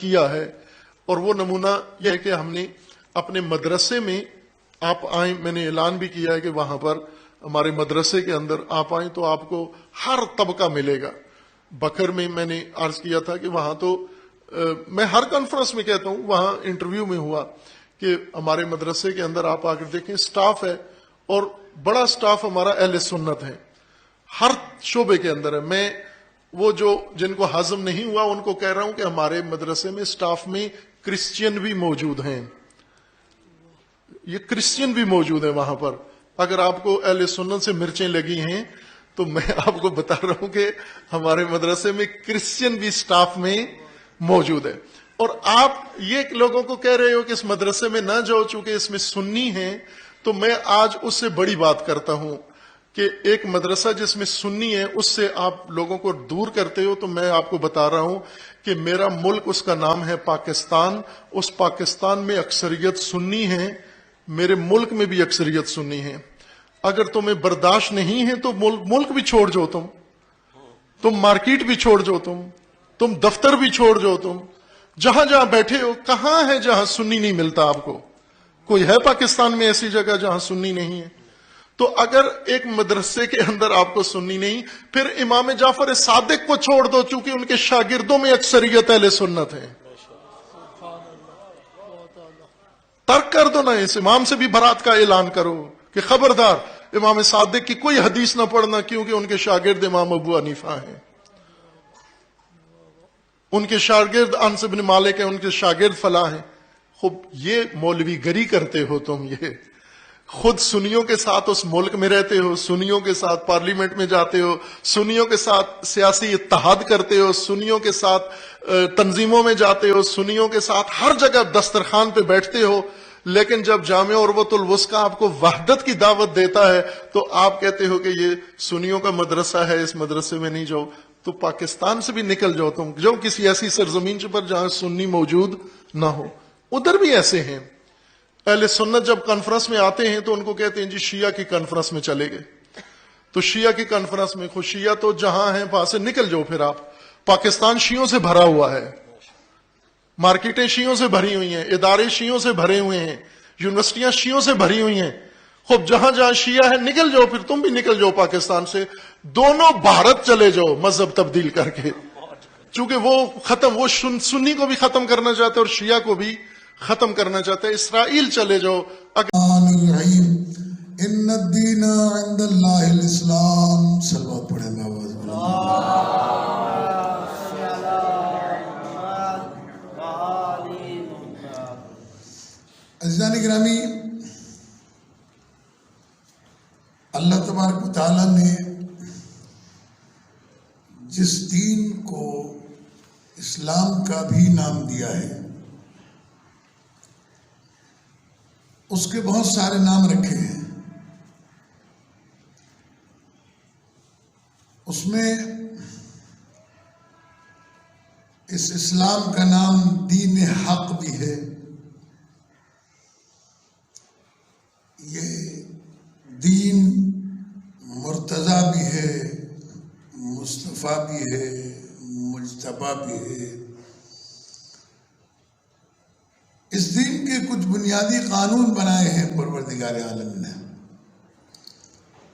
किया है। और वो नमूना यह है कि हमने अपने मदरसे में आप आए, मैंने ऐलान भी किया है कि वहां पर हमारे मदरसे के अंदर आप आए तो आपको हर तबका मिलेगा। बकर में मैंने अर्ज किया था कि वहां तो मैं हर कॉन्फ्रेंस में कहता हूं, वहां इंटरव्यू में हुआ कि हमारे मदरसे के अंदर आप आकर देखें, स्टाफ है और बड़ा स्टाफ हमारा अहले सुन्नत है, हर शोबे के अंदर है। मैं वो जो जिनको हजम नहीं हुआ उनको कह रहा हूं कि हमारे मदरसे में स्टाफ में क्रिश्चियन भी मौजूद हैं, ये क्रिश्चियन भी मौजूद है वहां पर। अगर आपको अहले सुन्नत से मिर्चें लगी हैं तो मैं आपको बता रहा हूं कि हमारे मदरसे में क्रिश्चियन भी स्टाफ में मौजूद है। और आप ये लोगों को कह रहे हो कि इस मदरसे में ना जाओ चूंकि इसमें सुन्नी है, तो मैं आज उससे बड़ी बात करता हूं कि एक मदरसा जिसमें सुन्नी है उससे आप लोगों को दूर करते हो। तो मैं आपको बता रहा हूं कि मेरा मुल्क, उसका नाम है पाकिस्तान, उस पाकिस्तान में अक्सरियत सुन्नी है, मेरे मुल्क में भी अक्सरियत सुन्नी है। अगर तुम्हें बर्दाश्त नहीं है तो मुल्क भी छोड़ जाओ, तुम मार्केट भी छोड़ जाओ, तुम दफ्तर भी छोड़ जाओ, तुम जहां जहां बैठे हो। कहां है जहां सुन्नी नहीं मिलता आपको? कोई है पाकिस्तान में ऐसी जगह जहां सुन्नी नहीं है? तो अगर एक मदरसे के अंदर आपको सुन्नी नहीं, फिर इमाम जाफर सादिक को छोड़ दो, चूंकि उनके शागिर्दों में अक्सरियत अहले सुन्नत है। तर्क कर दो ना, इस इमाम से भी बरात का ऐलान करो कि खबरदार इमाम सादिक की कोई हदीस ना पढ़ना, क्योंकि उनके शागिर्द इमाम अबू हनीफा हैं, उनके शागिर्द अनस इब्न मालिक है, उनके शागिर्द फला हैं। खूब ये मौलवीगरी करते हो तुम, ये खुद सुन्नियों के साथ उस मुल्क में रहते हो, सुन्नियों के साथ पार्लियामेंट में जाते हो, सुन्नियों के साथ सियासी इत्तेहाद करते हो, सुन्नियों के साथ तंजीमों में जाते हो, सुन्नियों के साथ हर जगह दस्तरखान पे बैठते हो, लेकिन जब जामिया उर्वतुल वुस्का आपको वहदत की दावत देता है तो आप कहते हो कि ये सुन्नियों का मदरसा है, इस मदरसे में नहीं जाओ। तो पाकिस्तान से भी निकल जाओ, तुम जाओ किसी ऐसी सरजमीन पर जहां सुन्नी मौजूद ना हो। उधर भी ऐसे हैं अहले सुन्नत, जब कॉन्फ्रेंस में आते हैं तो उनको कहते हैं जी शिया की कॉन्फ्रेंस में चले गए। तो शिया की कॉन्फ्रेंस में खुद शिया तो जहां है वहां से निकल जाओ। फिर आप, पाकिस्तान शियों से भरा हुआ है, मार्केटें शियों से भरी हुई हैं, इदारे शियों से भरे हुए हैं, यूनिवर्सिटियां शियों से भरी हुई हैं। खूब जहां जहां शिया है निकल जाओ, फिर तुम भी निकल जाओ पाकिस्तान से, दोनों भारत चले जाओ मजहब तब्दील करके। चूंकि वो खत्म, वो सुन्नी को भी खत्म करना चाहते और शिया को भी खत्म करना चाहते हैं। इसराइल चले जाओ। इन्नद्दीन इंदल्लाहिल इस्लाम। सल्लल्लाहु पढ़ेंगे अज़ीज़ान गिरामी, अल्लाह तबारक व तआला ने जिस दीन को इस्लाम का भी नाम दिया है उसके बहुत सारे नाम रखे हैं। उसमें इस इस्लाम का नाम दीन हक भी है, ये दीन मुर्तज़ा भी है, मुस्तफ़ा भी है, मुज्तबा भी है। इस दीन के कुछ बुनियादी कानून बनाए हैं परवरदिगार आलम ने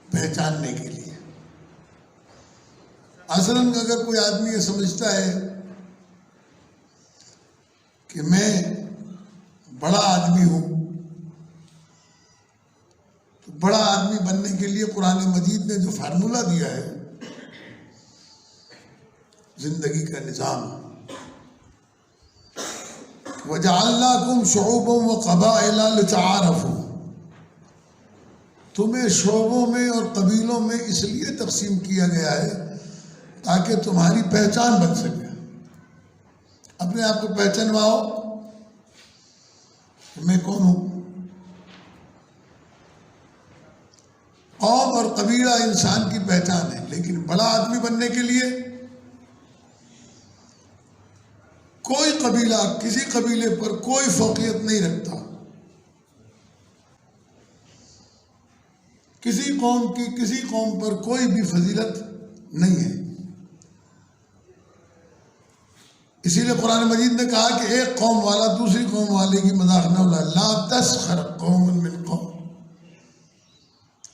पहचानने के लिए। असलन अगर कोई आदमी ये समझता है कि मैं बड़ा आदमी हूं, तो बड़ा आदमी बनने के लिए कुरान मजीद ने जो फार्मूला दिया है जिंदगी का निजाम, वजअलनाकुम शुऊबन व क़बाइला लितआरफू, तुम्हें शोबों में और कबीलों में इसलिए तकसीम किया गया है ताकि तुम्हारी पहचान बन सके। अपने आप को पहचानवाओ मैं कौन हूं। कौम और कबीला इंसान की पहचान है, लेकिन बड़ा आदमी बनने के लिए कोई कबीला किसी कबीले पर कोई फौकियत नहीं रखता, किसी कौम की किसी कौम पर कोई भी फजीलत नहीं है। इसीलिए कुरान मजीद ने कहा कि एक कौम वाला दूसरी कौम वाले की मजाक न उड़ाए, ला तस्खर कौम मिन कौम,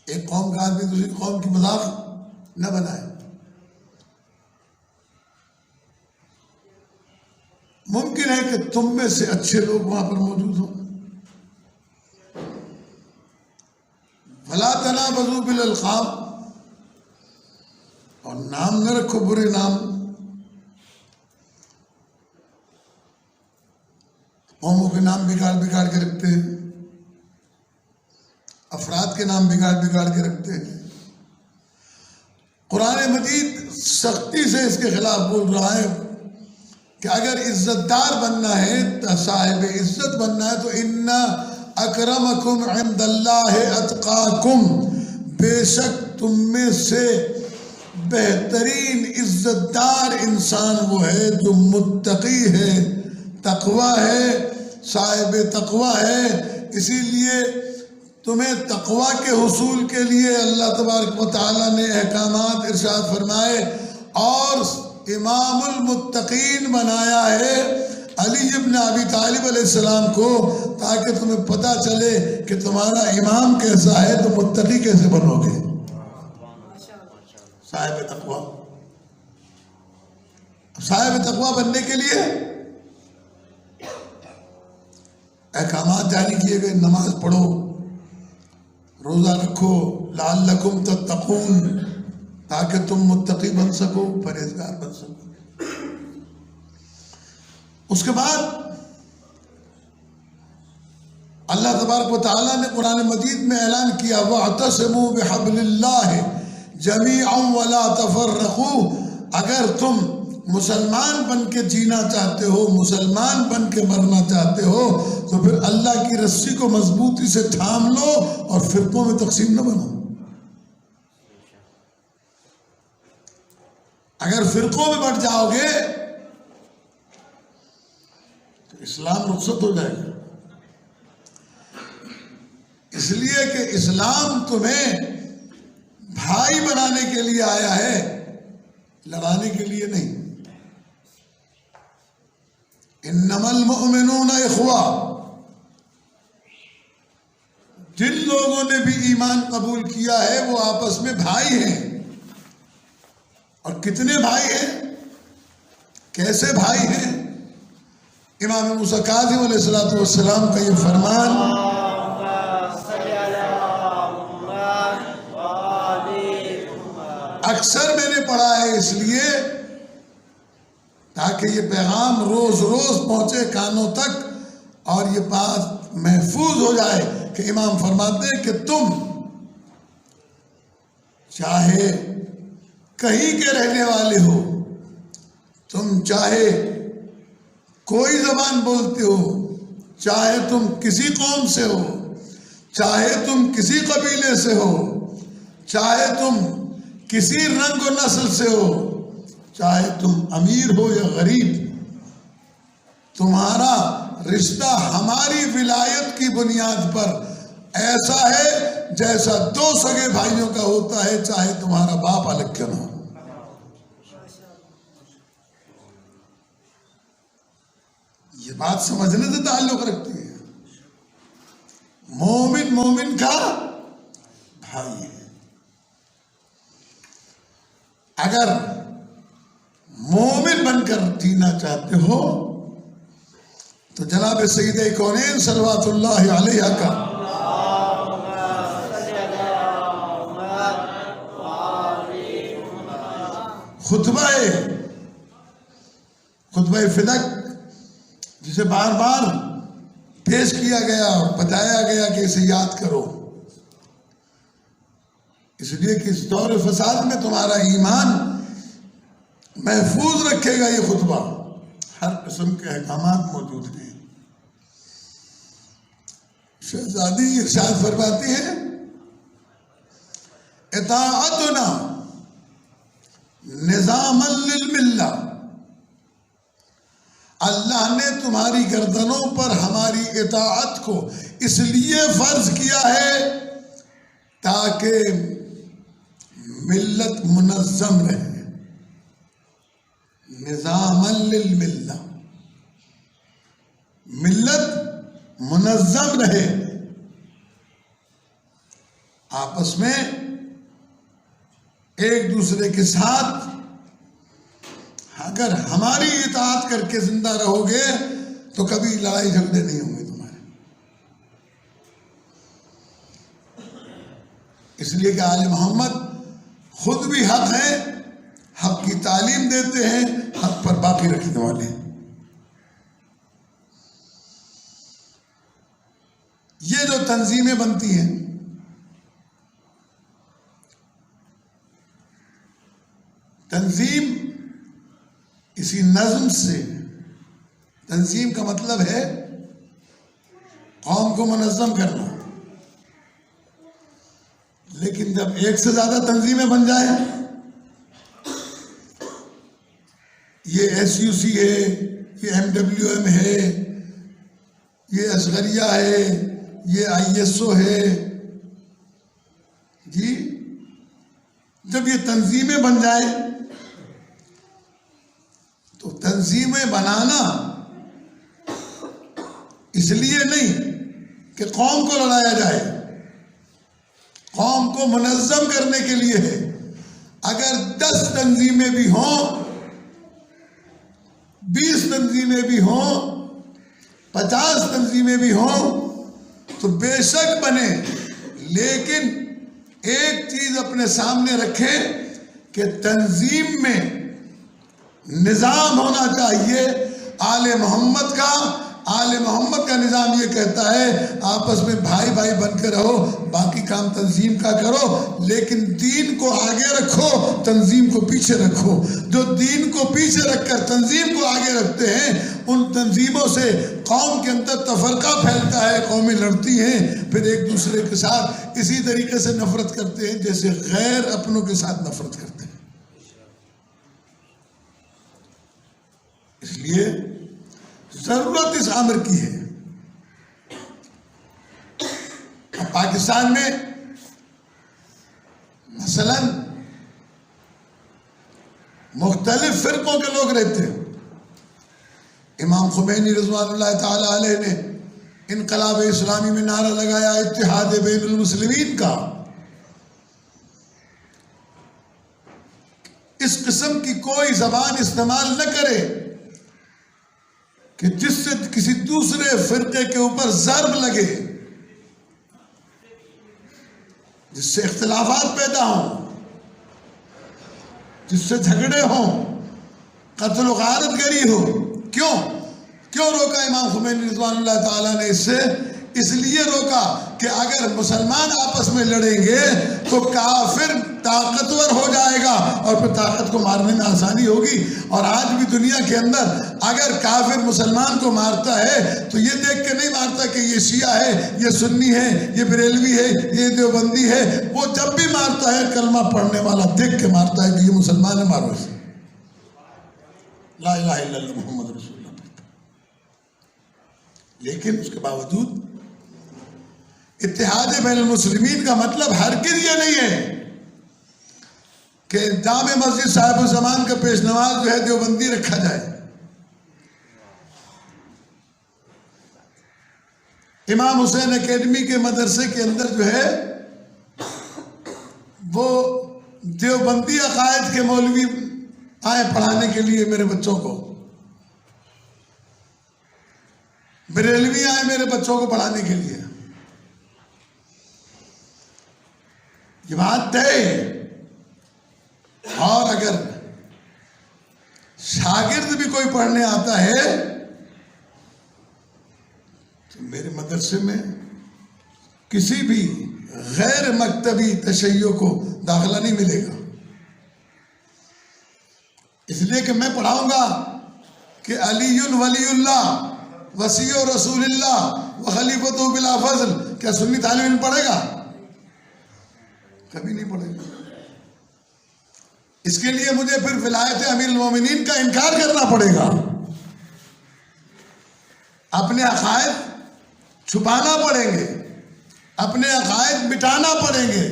एक कौम का आदमी दूसरी कौम की मजाक न बनाए। मुमकिन है कि तुम में से अच्छे लोग वहां पर मौजूद हों। फला तनाबज़ू बिल अलक़ाब, और नाम न रखो बुरे नाम। कौमों के नाम बिगाड़ बिगाड़ के रखते हैं, अफराद के नाम बिगाड़ बिगाड़ के रखते हैं। कुरान मजीद सख्ती से इसके खिलाफ बोल रहा है कि अगर इज्जतदार बनना है, साहिब इज्जत बनना है, तो इन्ना अकरमकुम इंदल्लाहि अतकाकुम, बेशक तुम में से बेहतरीन इज्जतदार इंसान वो है जो मुत्तकी है, तकवा है, साहिब तकवा है। इसीलिए तुम्हें तकवा के हुसूल के लिए अल्लाह तबारक व तआला ने अहकामात इरशाद फरमाए और इमामुल मुत्तकीन बनाया है अली इब्न अबी तालिब अलैहिस्सलाम को, ताकि तुम्हें पता चले कि तुम्हारा इमाम कैसा है तो मुत्तकी कैसे बनोगे, साहिब तकवा। साहिब तकवा बनने के लिए अहकामात जारी किए गए, नमाज पढ़ो, रोजा रखो, लअल्लकुम तत्तकून, ताकि तुम मुत्तकी बन सको, परहेजगार बन सको। उसके बाद अल्लाह तबारक व तआला ने कुरान मजीद में ऐलान किया, वअतसिमू बिहब्लिल्लाहि जमीअन वला तफर्रकू, अगर तुम मुसलमान बन के जीना चाहते हो, मुसलमान बन के मरना चाहते हो, तो फिर अल्लाह की रस्सी को मजबूती से थाम लो और फिरकों में तकसीम न बनो। अगर फिरकों में बढ़ जाओगे तो इस्लाम रुखसत हो जाएगा। इसलिए कि इस्लाम तुम्हें भाई बनाने के लिए आया है, लड़ाने के लिए नहीं। इन्नमल मुअमिनूना इख्वा, जिन लोगों ने भी ईमान कबूल किया है वो आपस में भाई हैं। और कितने भाई हैं, कैसे भाई हैं? इमाम मूसा काज़िम अलैहिस्सलातु वस्सलाम का ये फरमान, अक्सर मैंने पढ़ा है इसलिए ताकि ये पैगाम रोज रोज पहुंचे कानों तक और ये बात महफूज हो जाए कि इमाम फरमाते हैं कि तुम चाहे कहीं के रहने वाले हो, तुम चाहे कोई जबान बोलते हो, चाहे तुम किसी कौम से हो, चाहे तुम किसी कबीले से हो, चाहे तुम किसी रंग और नस्ल से हो, चाहे तुम अमीर हो या गरीब, तुम्हारा रिश्ता हमारी विलायत की बुनियाद पर ऐसा है जैसा दो सगे भाइयों का होता है, चाहे तुम्हारा बाप अलग क्यों ना हो। ये बात समझने से ताल्लुक रखती है। मोमिन मोमिन का भाई है। अगर मोमिन बनकर जीना चाहते हो तो जनाब सईद कौनैन सल्लल्लाहु अलैहि का खुतबा फिदक, जिसे बार बार पेश किया गया और बताया गया कि इसे याद करो, इसलिए कि इस दौर फसाद में तुम्हारा ईमान महफूज रखेगा। ये खुतबा हर किस्म के अहकामात मौजूद हैं। शहजादी इरशाद फरमाती है, इताअतुना निज़ामन लिल मिल्ला, अल्लाह ने तुम्हारी गर्दनों पर हमारी इताअत को इसलिए फर्ज किया है ताकि मिल्लत मुनज़्ज़म रहे, निज़ामन लिल मिल्ला, मिल्लत मुनज़्ज़म रहे, आपस में एक दूसरे के साथ अगर हमारी इताअत करके जिंदा रहोगे तो कभी लड़ाई झगड़े नहीं होंगे तुम्हारे। इसलिए कि आले मोहम्मद खुद भी हक है, हक की तालीम देते हैं, हक पर बाकी रखने वाले हैं। ये जो तंजीमें बनती हैं, तंजीम इसी नज्म से, तंजीम का मतलब है कौम को मुनज़्ज़म करना। लेकिन जब एक से ज्यादा तंजीमें बन जाए, ये SUC है, ये MWM है, ये असगरिया है, ये ISO है जी, जब ये तंजीमें बन जाए तो तंजीमें बनाना इसलिए नहीं कि कौम को लड़ाया जाए, कौम को मुनज़्ज़म करने के लिए है। अगर 10 तंजीमें भी हों, 20 तंजीमें भी हों, 50 तंजीमें भी हों तो बेशक बने, लेकिन एक चीज अपने सामने रखें कि तंजीम में निज़ाम होना चाहिए आले मोहम्मद का। आले मोहम्मद का निज़ाम ये कहता है आपस में भाई भाई बनकर रहो, बाकी काम तंजीम का करो, लेकिन दीन को आगे रखो, तंजीम को पीछे रखो। जो दीन को पीछे रखकर तंजीम को आगे रखते हैं, उन तंजीमों से कौम के अंदर तफरका फैलता है, कौमें लड़ती हैं, फिर एक दूसरे के साथ इसी तरीके से नफरत करते हैं जैसे गैर अपनों के साथ नफरत करते हैं। इसलिए जरूरत इस अमर की है। अब पाकिस्तान में मसलन मुख्तलिफ फिरकों के लोग रहते हैं। इमाम खुमैनी रिज़वानुल्लाह ताला अलैह ने इनकलाब इस्लामी में नारा लगाया इत्तिहाद बैनुल मुस्लिमीन का। इस किस्म की कोई जबान इस्तेमाल न करे कि जिससे किसी दूसरे फिरके के ऊपर ज़र्ब लगे, जिससे इख्तिलाफात पैदा हों, जिससे झगड़े हों, कत्ल गारतगरी हो। क्यों रोका इमाम खुमैनी रिज़वानुल्लाह ताला ने इससे? इसलिए रोका कि अगर मुसलमान आपस में लड़ेंगे तो काफिर ताकतवर हो जाएगा और फिर ताकत को मारने में आसानी होगी। और आज भी दुनिया के अंदर अगर काफिर मुसलमान को मारता है तो ये देख के नहीं मारता कि ये शिया है, ये सुन्नी है, ये बरेलवी है, ये देवबंदी है। वो जब भी मारता है कलमा पढ़ने वाला देख के मारता है कि ये मुसलमान है, मारो इसे, ला इलाहा इल्लल्लाह मुहम्मद रसूलुल्लाह। लेकिन उसके बावजूद इत्तिहाद बैनुल मुस्लिमीन का मतलब हरगिज़ ये नहीं है कि जामे मस्जिद साहिब ज़मान का पेश नमाज जो है देवबंदी रखा जाए। इमाम हुसैन एकेडमी के मदरसे के अंदर जो है वो देवबंदी अकायद के मौलवी आए पढ़ाने के लिए मेरे बच्चों को, बरेलवी आए मेरे बच्चों को पढ़ाने के लिए। ये बात तय है। और अगर शागिर्द भी कोई पढ़ने आता है तो मेरे मदरसे में किसी भी गैर मकतबी तशय्यो को दाखिला नहीं मिलेगा। इसलिए कि मैं पढ़ाऊंगा कि अलीयुन वलीउल्लाह वसीयो रसूलुल्लाह व खलीफतु बिला फज़ल। क्या सुन्नी तालिब इल्म पढ़ेगा? कभी नहीं पढ़ेगा। इसके लिए मुझे फिर विलायत अमीरुल मोमिनीन का इनकार करना पड़ेगा, अपने अकायद छुपाना पड़ेंगे, अपने अकायद मिटाना पड़ेंगे।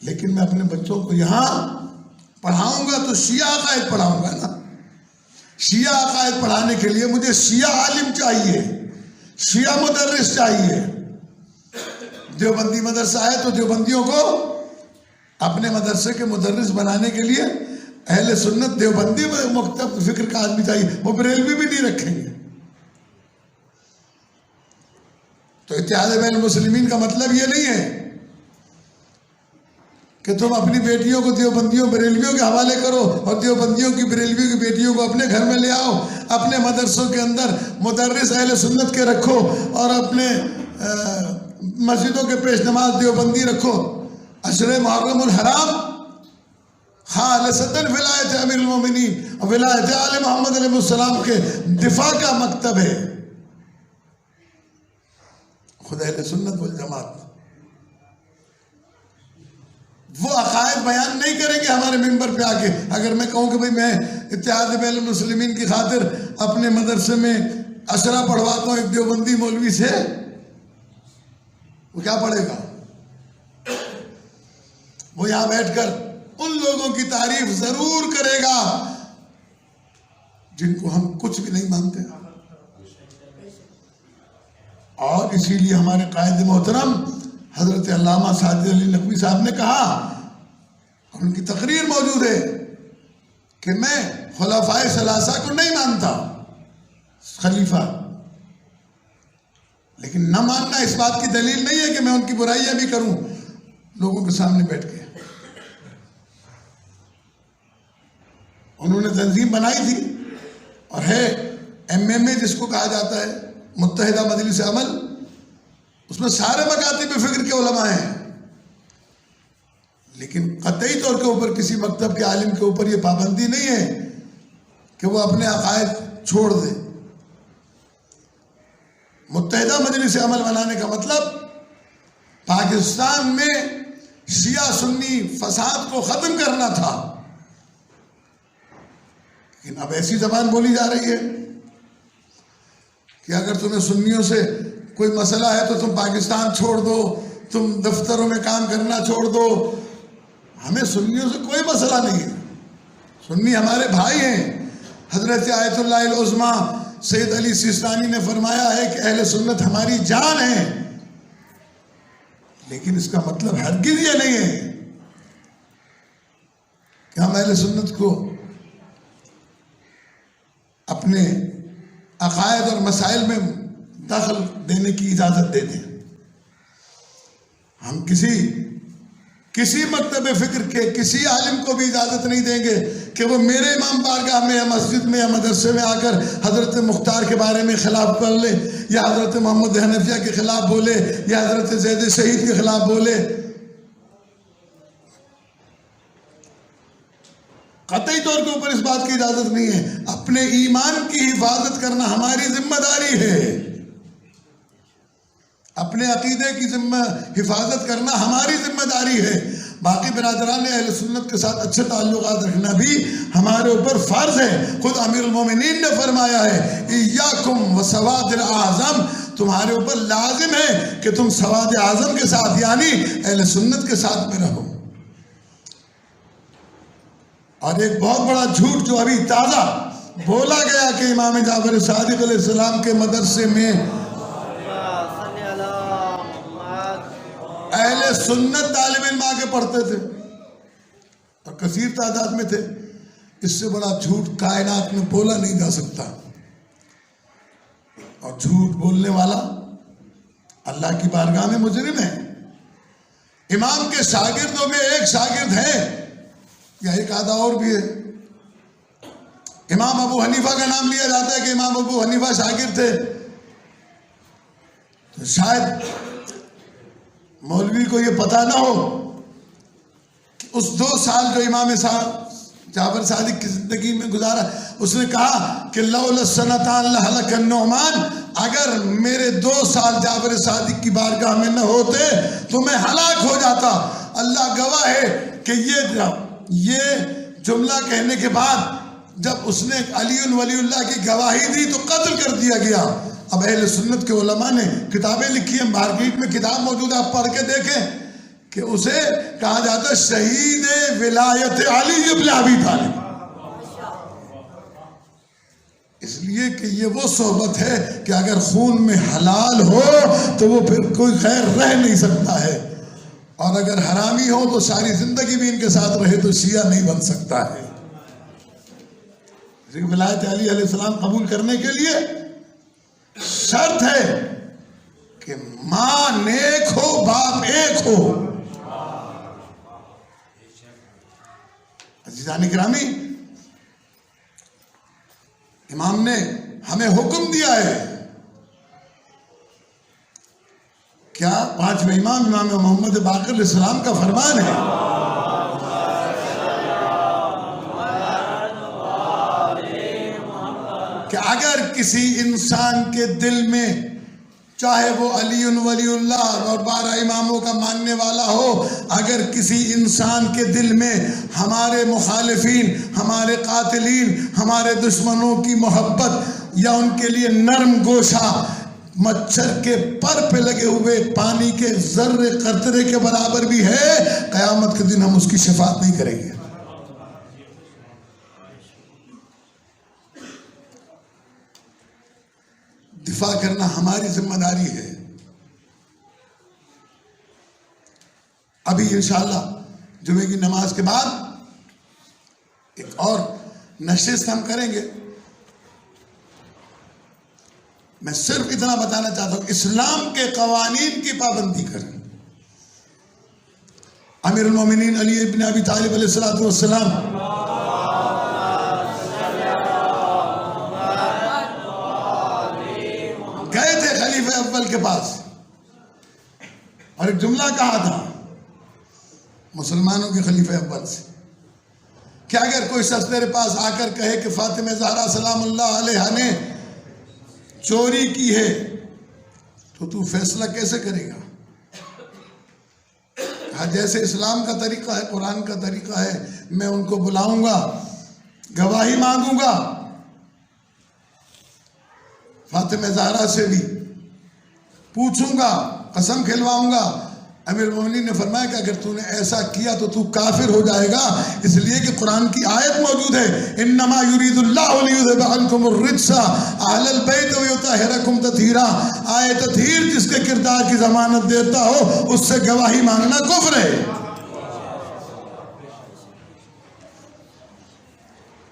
लेकिन मैं अपने बच्चों को यहां पढ़ाऊंगा तो शिया अकायद पढ़ाऊंगा ना। शिया अकायद पढ़ाने के लिए मुझे शिया आलिम चाहिए, शिया मुदर्रिस चाहिए। देवबंदी मदरसा है तो देवबंदियों को अपने मदरसे के मुदर्रिस बनाने के लिए अहले सुन्नत देवबंदी मुख्तब फिक्र का आदमी चाहिए। वो बरेलवी भी नहीं रखेंगे। तो इत्तेहाद बैन मुस्लिमीन का मतलब ये नहीं है कि तुम अपनी बेटियों को देवबंदियों बरेलवियों के हवाले करो और देवबंदियों की बरेलवियों की बेटियों को अपने घर में ले आओ, अपने मदरसों के अंदर मुदर्रिस अहले सुन्नत के रखो और अपने मस्जिदों के पेश नमाज देवबंदी रखो। अशरे मुहर्रमुल हराम खालिसतन विलायत अमीरुल मोमिनीन और विलायत आले मोहम्मद अलैहिस्सलाम के दिफा का मकतब है। खुदा अहले सुन्नत वल जमात वो अकायद बयान नहीं करेंगे हमारे मिंबर पे आके। अगर मैं कहूं कि भाई मैं इत्तेहाद बैन मुस्लिमीन की खातिर अपने मदरसे में अशरा पढ़वाता हूं एक देवबंदी मौलवी से, वो क्या पढ़ेगा? वो यहां बैठकर उन लोगों की तारीफ जरूर करेगा जिनको हम कुछ भी नहीं मानते। और इसीलिए हमारे कायद मोहतरम हजरत अल्लामा साजिद अली नकवी साहब ने कहा, और उनकी तकरीर मौजूद है, कि मैं खुलाफाए सलासा को नहीं मानता खलीफा, लेकिन न मानना इस बात की दलील नहीं है कि मैं उनकी बुराइयां भी करूं लोगों के सामने बैठ के। उन्होंने तंजीम बनाई थी और है MMA जिसको कहा जाता है मुत्तहिदा मजलिस अमल, उसमें सारे मकातिब फिक्र के उलमा हैं, लेकिन कतई तौर के ऊपर किसी मकतब के आलिम के ऊपर यह पाबंदी नहीं है कि वो अपने अकायद छोड़ दे। मुत्तहिदा मजलिस अमल बनाने का मतलब पाकिस्तान में शिया सुन्नी फसाद को खत्म करना था, लेकिन अब ऐसी जबान बोली जा रही है कि अगर तुम्हें सुन्नियों से कोई मसला है तो तुम पाकिस्तान छोड़ दो, तुम दफ्तरों में काम करना छोड़ दो। हमें सुन्नियों से कोई मसला नहीं है, सुन्नी हमारे भाई हैं। हजरत आयतुल्लाह अल उज़्मा सैयद अली सिस्तानी ने फरमाया है कि अहले सुन्नत हमारी जान है, लेकिन इसका मतलब हरगिज़ ये नहीं है कि हम अहले सुन्नत को अपने अकायद और मसाइल में दखल देने की इजाजत दे दें। हम किसी मकतब फिक्र के किसी आलिम को भी इजाजत नहीं देंगे कि वो मेरे इमाम बारगाह में या मस्जिद में या मदरसे में आकर हजरत मुख्तार के बारे में खिलाफ कर ले, या हजरत मोहम्मद हनफिया के खिलाफ बोले, या हजरत ज़ैद शहीद के खिलाफ बोले। कतई तौर के ऊपर इस बात की इजाजत नहीं है। अपने ईमान की हिफाजत करना हमारी जिम्मेदारी है, अपने अकीदे की हिफाजत करना हमारी जिम्मेदारी है। बाकी बिरादरान अहले सुन्नत के साथ अच्छे ताल्लुकात रखना भी हमारे ऊपर फर्ज है। खुद अमीरुल मोमिनीन ने फरमाया है, इय्याकुम व सवादिल आज़म, तुम्हारे ऊपर लाजिम है कि तुम सवाद आज़म के साथ यानी अहले सुन्नत के साथ में रहो। और एक बहुत बड़ा झूठ जो अभी ताजा बोला गया कि इमाम जाफर सादिक अलैहिस्सलाम के मदरसे में अहले सुन्नत तालिब इल्म आके पढ़ते थे और कसीर तादाद में थे, इससे बड़ा झूठ कायनात में बोला नहीं जा सकता। और झूठ बोलने वाला अल्लाह की बारगाह में मुजरिम है। इमाम के शागिर्दों में एक शागिर्द है या एक आधा और भी है। इमाम अबू हनीफा का नाम लिया जाता है कि इमाम अबू हनीफा शागिर्द थे, तो शायद मौलवी को ये पता ना हो कि उस 2 साल जो इमाम जाफर सादिक की जिंदगी में गुजारा, उसने कहा कि लौला सनतान लहलकन नौमान, अगर मेरे 2 साल जाफर सादिक की बारगाह में न होते तो मैं हलाक हो जाता। अल्लाह गवाह है कि ये जुमला कहने के बाद जब उसने अली वलीउल्लाह की गवाही दी तो कत्ल कर दिया गया। अब अहले सुन्नत के उलमा ने किताबें लिखी हैं, मार्केट में किताब मौजूद है, आप पढ़ के देखें कि उसे कहा जाता है शहीद विलायत अली इब्न अबी तालिब, इसलिए कि ये वो सोहबत है कि अगर खून में हलाल हो तो वो फिर कोई खैर रह नहीं सकता है, और अगर हरामी हो तो सारी जिंदगी भी इनके साथ रहे तो शिया नहीं बन सकता है। विलायत अली अलैहिस्सलाम कबूल करने के लिए शर्त है कि मां नेक हो, बाप एक हो। अज़ीज़ान गिरामी, इमाम ने हमें हुक्म दिया है, क्या? पांचवें इमाम मोहम्मद बाक़िर अलैहिस्सलाम का फरमान है कि अगर किसी इंसान के दिल में, चाहे वो अली वलीउल्लाह और 12 इमामों का मानने वाला हो, अगर किसी इंसान के दिल में हमारे मुखालिफीन, हमारे कातिलीन, हमारे दुश्मनों की मोहब्बत या उनके लिए नरम गोशा मच्छर के पर पे लगे हुए पानी के जर्रे कतरे के बराबर भी है, कयामत के दिन हम उसकी शफाअत नहीं करेंगे। दिफा करना हमारी जिम्मेदारी है। अभी इंशाअल्लाह जुमे की नमाज के बाद एक और नशिस्त हम करेंगे। मैं सिर्फ इतना बताना चाहता हूं, इस्लाम के कवानीन की पाबंदी करें। अमीरुल मोमिनीन अली इब्न अबी तालिब अलैहिस्सलातु वस्सलाम गए थे खलीफे अव्वल के पास और एक जुमला कहा था मुसलमानों के खलीफे अव्वल से कि अगर कोई शख्स तेरे पास आकर कहे कि फातिमा ज़हरा सलामुल्लाह अलैहा ने चोरी की है तो तू फैसला कैसे करेगा? हाँ, जैसे इस्लाम का तरीका है, कुरान का तरीका है, मैं उनको बुलाऊंगा, गवाही मांगूंगा, फातिमा ज़हरा से भी पूछूंगा, कसम खिलवाऊंगा। अमीरुल मोमिनीन ने फरमाया कि अगर तूने ऐसा किया तो तू काफिर हो जाएगा, इसलिए कि कुरान की आयत मौजूद है, इन्नमा युरीदुल्लाहु लियुज़हिबा अन्कुमुर रिज्सा अहलल बैत व युतहिरकुम तत्हीरा। आए तत्हीर जिसके किरदार की जमानत देता हो उससे गवाही मांगना कुफ्र है।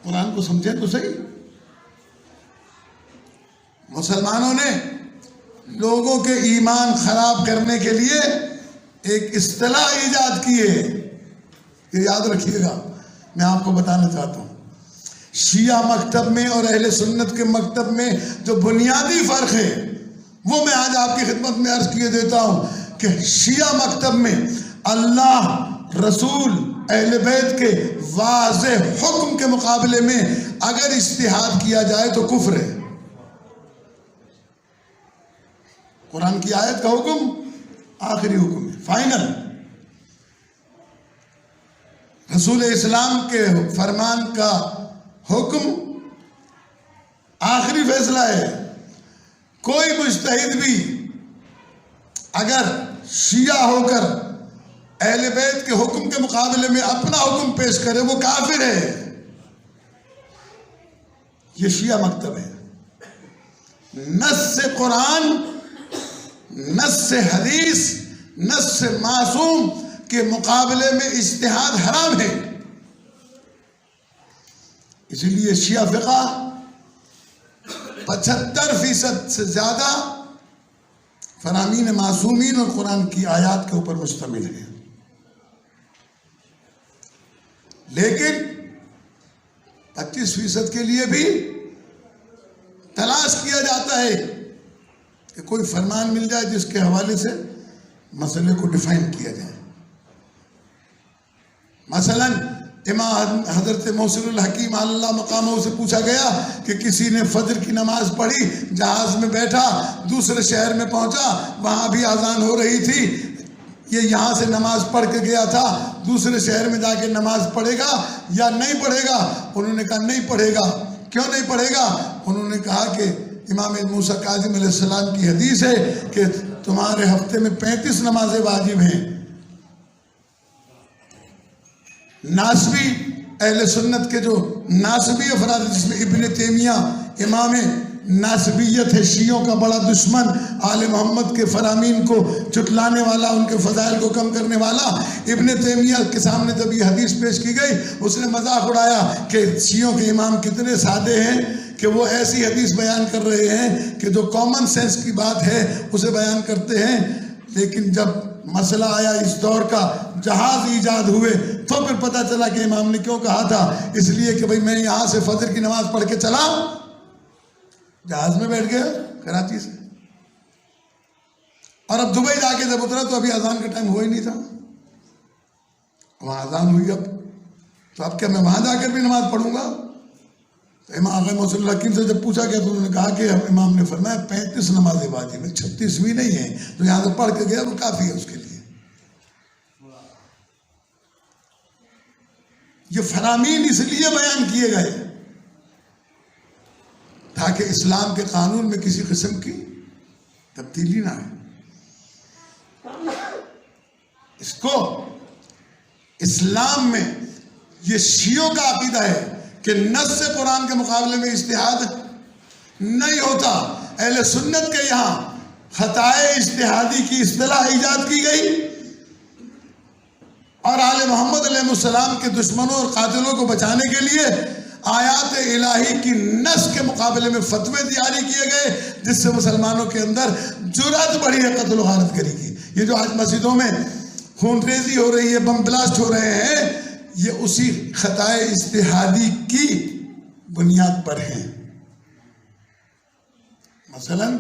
कुरान को समझे तो सही। मुसलमानों ने लोगों के ईमान खराब करने के लिए एक इस्तिलाह इजाद की है, ये याद रखिएगा। मैं आपको बताना चाहता हूं, शिया मकतब में और अहले सुन्नत के मकतब में जो बुनियादी फर्क है वो मैं आज आपकी खिदमत में अर्ज किए देता हूं कि शिया मकतब में अल्लाह, रसूल, अहले बैत के वाज़े हुक्म के मुकाबले में अगर इज्तिहाद किया जाए तो कुफ्र है। कुरान की आयत का हुक्म आखिरी हुक्म है, फाइनल। रसूल इस्लाम के फरमान का हुक्म आखिरी फैसला है। कोई मुज्तहिद भी अगर शिया होकर अहले बैत के हुक्म के मुकाबले में अपना हुक्म पेश करे वो काफिर है। ये शिया मकतब है। नस्स कुरान, नस्स हदीस, नस्स मासूम के मुकाबले में इज्तिहाद हराम है। इसलिए शिया फिक़ा 75% से ज्यादा फरामीन मासूमीन और कुरान की आयत के ऊपर मुश्तमिल है। लेकिन 25% के लिए भी तलाश किया जाता है कि कोई फरमान मिल जाए जिसके हवाले से मसले को डिफाइन किया जाए। मसलन इमाम हजरत मौसूल हकीम अल्लाह मकामों से पूछा गया कि किसी ने फजर की नमाज पढ़ी, जहाज में बैठा, दूसरे शहर में पहुंचा, वहां भी अजान हो रही थी, ये यहाँ से नमाज पढ़ के गया था, दूसरे शहर में जाके नमाज पढ़ेगा या नहीं पढ़ेगा? उन्होंने कहा नहीं पढ़ेगा। क्यों नहीं पढ़ेगा? उन्होंने कहा कि इमाम मूसा काज़िम अलैहिस्सलाम की हदीस है कि तुम्हारे हफ्ते में 35 नमाजें वाजिब हैं, नासबी अहले सुन्नत के जो नासबी अफराद, जिसमें इब्न तैमिया इमाम नासबियत है, शियों का बड़ा दुश्मन, आले मोहम्मद के फरामीन को चुटलाने वाला, उनके फजाइल को कम करने वाला, इब्न तैमिया के सामने जब ये हदीस पेश की गई, उसने मजाक उड़ाया कि शियों के इमाम कितने सादे हैं कि वो ऐसी हदीस बयान कर रहे हैं कि जो कॉमन सेंस की बात है उसे बयान करते हैं। लेकिन जब मसला आया इस दौर का, जहाज ईजाद हुए, तो फिर पता चला कि इमाम ने क्यों कहा था, इसलिए कि भाई मैं यहां से फजर की नमाज पढ़ के चला, जहाज में बैठ गया कराची से, और अब दुबई जाके जब उतरा तो अभी अजान का टाइम हुआ ही नहीं था, वहां अजान हुई अब, तो अब क्या मैं वहां जाकर भी नमाज पढ़ूंगा? तो इमाम हकीम से जब पूछा गया तो उन्होंने कहा कि इमाम ने फरमाया 35 नमाजें वाजिब है, 36वीं नहीं है, तो यहां से पढ़ के गया वो काफी है उसके लिए। ये फरामीन इसलिए बयान किए गए ताकि इस्लाम के कानून में किसी किस्म की तब्दीली ना हो। इसको इस्लाम में ये शियों का अकीदा है कि नस से कुरान के मुकाबले में इज्तिहाद नहीं होता। अहले सुन्नत के यहाँ खताए इज्तिहादी की इस्तिलाह ईजाद की गई और आले मोहम्मद अलैहिस्सलाम के दुश्मनों और कातिलों को बचाने के लिए आयात इलाही की नस के मुकाबले में फतवे जारी किए गए, जिससे मुसलमानों के अंदर जुर्अत बढ़ी है कत्ल गारत करी की। ये जो आज मस्जिदों में खूनरेजी हो रही है, बम ब्लास्ट हो रहे हैं, ये उसी खताए इज्तिहादी की बुनियाद पर हैं। मसलन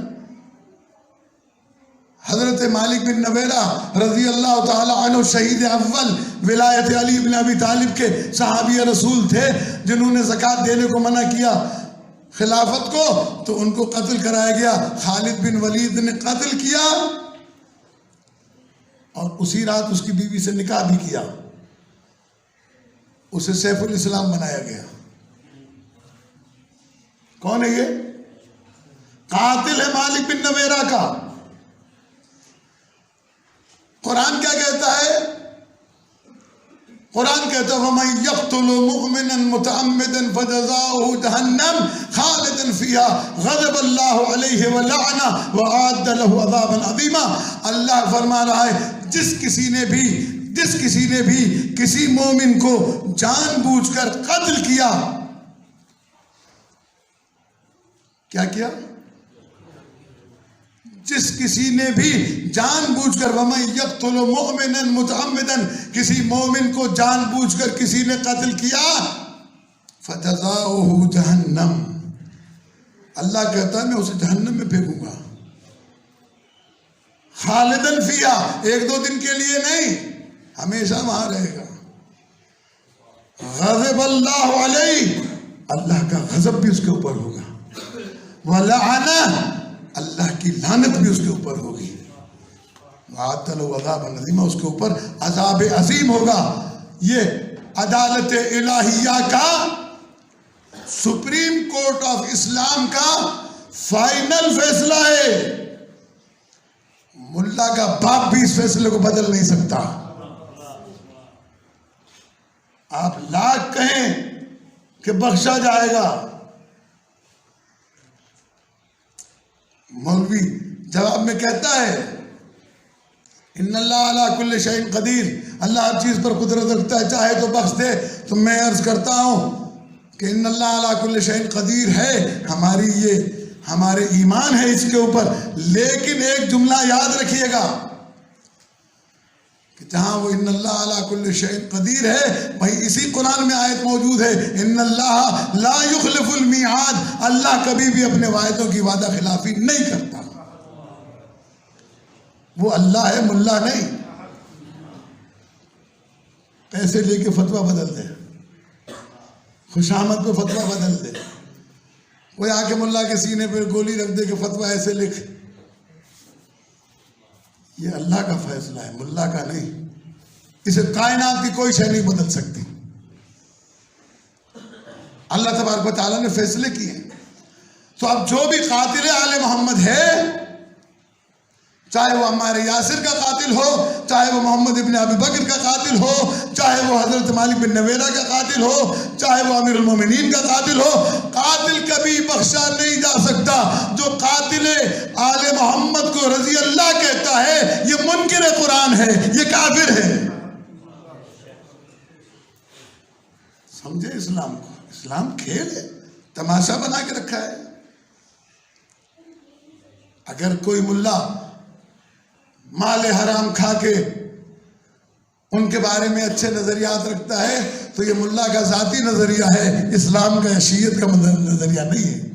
हजरत मालिक बिन नवेरा रजी अल्लाह ताला अन्हु शहीद अव्वल विलायत अली इब्न अबी तालिब के सहाबी रसूल थे, जिन्होंने ज़कात देने को मना किया खिलाफत को, तो उनको कत्ल कराया गया। खालिद बिन वलीद ने कत्ल किया और उसी रात उसकी बीवी से निकाह भी किया, उसे सैफुल इस्लाम बनाया गया। कौन है ये? कातिल है मालिक बिन नवेरा का। कुरान क्या कहता है? कुरान कहता है वमन यक़्तुल मुमिनन मुतअम्मिदन फजज़ाउहु जहन्नम खालिदन फीहा ग़ज़बल्लाहु अलैहि व लअना व अअद्द लहु अज़ाबन अज़ीमा। अल्लाह फरमा रहा है जिस किसी ने भी किसी मोमिन को जानबूझकर कत्ल किया, क्या किया? जिस किसी ने भी जानबूझकर वमन यक़्तुल मुमिनन मुतअम्मिदन, किसी मोमिन को जानबूझकर किसी ने कत्ल किया, फजज़ाउहु जहन्नम, अल्लाह कहता है मैं उसे जहन्नम में फेंकूंगा। खालिदन फिया, एक दो दिन के लिए नहीं, हमेशा वहां रहेगा। ग़ज़बल्लाहु अलैहि, अल्लाह का गजब भी उसके ऊपर होगा। व लअना, अल्लाह की लानत भी उसके ऊपर होगी। उसके ऊपर अज़ाब अजीम होगा। ये अदालत इलाहिया का, सुप्रीम कोर्ट ऑफ इस्लाम का फाइनल फैसला है। मुल्ला का बाप भी इस फैसले को बदल नहीं सकता। आप लाख कहें कि बख्शा जाएगा, मौलवी जवाब में कहता है इन्नल्लाह अला कुल्ली शैइन कदीर, अल्लाह हर चीज पर कुदरत रखता है, चाहे तो बख्श दे। तो मैं अर्ज करता हूं कि इन्नल्लाह अला कुल्ली शैइन कदीर है, हमारे ईमान है इसके ऊपर। लेकिन एक जुमला याद रखिएगा कि जहां वो इन्नल्लाह अला कुल्ली शैइन कदीर है, वहीं इसी कुरान में आयत मौजूद है इन्नल्लाह ला युखलिफुल मिआद, अल्लाह कभी भी अपने वायदों की वादा खिलाफी नहीं करता। वो अल्लाह है, मुल्ला नहीं। पैसे लेके फतवा बदल दे, खुशामद पे फतवा बदल दे, कोई आके मुल्ला के सीने पे गोली रख दे कि फतवा ऐसे लिख, ये अल्लाह का फैसला है, मुल्ला का नहीं। इसे कायनात की कोई शय नहीं बदल सकती। अल्लाह तबारक व तआला ने फैसले किए। तो अब जो भी कातिल आले मोहम्मद है, चाहे वो हमारे यासिर का कातिल हो, चाहे वो मोहम्मद इब्न अबी बकर का कातिल हो, चाहे वो हजरत मालिक बिन नवेरा का कातिल हो, चाहे वो अमीरुल मोमिनीन का कातिल हो। कातिल कभी बख्शा नहीं जा सकता। जो कातिल आले मोहम्मद को रजी अल्लाह कहता है, ये मुनकिर कुरान है, ये काफिर है। समझे इस्लाम को? इस्लाम खेल है, तमाशा बना के रखा है। अगर कोई मुल्ला माले हराम खा के उनके बारे में अच्छे नजरियात रखता है तो ये मुल्ला का जाती नजरिया है, इस्लाम का, शरीयत का नजरिया नहीं है।